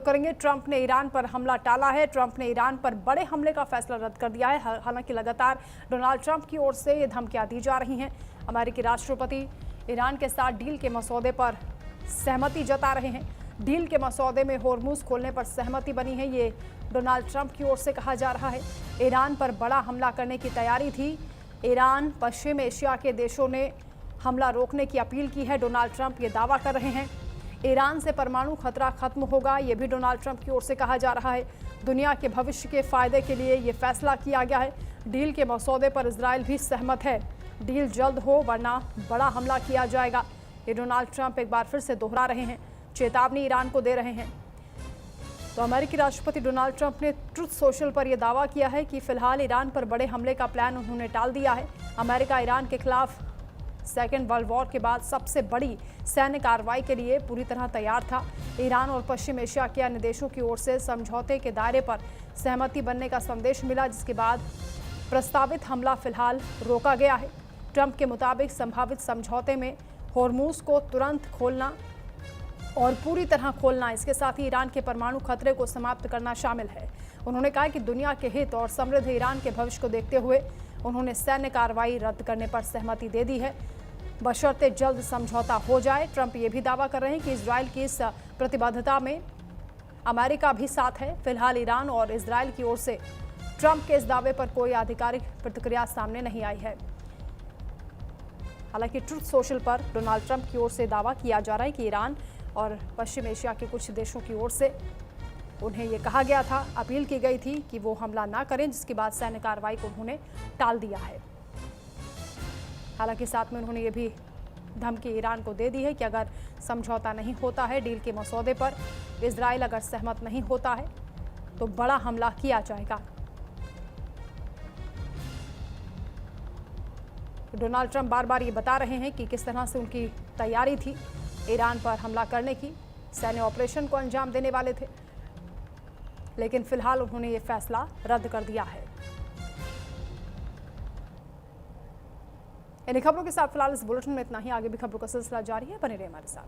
करेंगे। ट्रंप ने ईरान पर हमला टाला है। ट्रंप ने ईरान पर बड़े हमले का फैसला रद्द कर दिया है। हालांकि लगातार डोनाल्ड ट्रंप की ओर से ये धमकियां दी जा रही हैं। अमेरिकी राष्ट्रपति ईरान के साथ डील के मसौदे पर सहमति जता रहे हैं। डील के मसौदे में होर्मुज खोलने पर सहमति बनी है, ये डोनाल्ड ट्रंप की ओर से कहा जा रहा है। ईरान पर बड़ा हमला करने की तैयारी थी। ईरान, पश्चिम एशिया के देशों ने हमला रोकने की अपील की है। डोनाल्ड ट्रंप ये दावा कर रहे हैं। ईरान से परमाणु खतरा खत्म होगा, ये भी डोनाल्ड ट्रंप की ओर से कहा जा रहा है। दुनिया के भविष्य के फायदे के लिए ये फैसला किया गया है। डील के मसौदे पर इजराइल भी सहमत है। डील जल्द हो वरना बड़ा हमला किया जाएगा, ये डोनाल्ड ट्रंप एक बार फिर से दोहरा रहे हैं, चेतावनी ईरान को दे रहे हैं। तो अमेरिकी राष्ट्रपति डोनाल्ड ट्रंप ने ट्रुथ सोशल पर यह दावा किया है कि फिलहाल ईरान पर बड़े हमले का प्लान उन्होंने टाल दिया है। अमेरिका ईरान के खिलाफ सेकेंड वर्ल्ड वॉर के बाद सबसे बड़ी सैन्य कार्रवाई के लिए पूरी तरह तैयार था। ईरान और पश्चिम एशिया के अन्य देशों की ओर से समझौते के दायरे पर सहमति बनने का संदेश मिला, जिसके बाद प्रस्तावित हमला फिलहाल रोका गया है। ट्रंप के मुताबिक संभावित समझौते में होर्मुज को तुरंत खोलना और पूरी तरह खोलना, इसके साथ ही ईरान के परमाणु खतरे को समाप्त करना शामिल है। उन्होंने कहा कि दुनिया के हित और समृद्ध ईरान के भविष्य को देखते हुए उन्होंने सैन्य कार्रवाई रद्द करने पर सहमति दे दी है, बशर्ते जल्द समझौता हो जाए। ट्रंप ये भी दावा कर रहे हैं कि इजराइल की इस प्रतिबद्धता में अमेरिका भी साथ है। फिलहाल ईरान और इजराइल की ओर से ट्रंप के इस दावे पर कोई आधिकारिक प्रतिक्रिया सामने नहीं आई है। हालांकि ट्रुथ सोशल पर डोनाल्ड ट्रंप की ओर से दावा किया जा रहा है कि ईरान और पश्चिम एशिया के कुछ देशों की ओर से उन्हें ये कहा गया था, अपील की गई थी कि वो हमला ना करें, जिसके बाद सैन्य कार्रवाई को उन्होंने टाल दिया है। हालांकि साथ में उन्होंने ये भी धमकी ईरान को दे दी है कि अगर समझौता नहीं होता है डील के मसौदे पर, इजराइल अगर सहमत नहीं होता है तो बड़ा हमला किया जाएगा। डोनाल्ड ट्रंप बार बार ये बता रहे हैं कि किस तरह से उनकी तैयारी थी ईरान पर हमला करने की, सैन्य ऑपरेशन को अंजाम देने वाले थे, लेकिन फिलहाल उन्होंने ये फैसला रद्द कर दिया है। इन खबरों के साथ फिलहाल इस बुलेटिन में इतना ही। आगे भी खबरों का सिलसिला जारी है, बने रहिए हमारे साथ।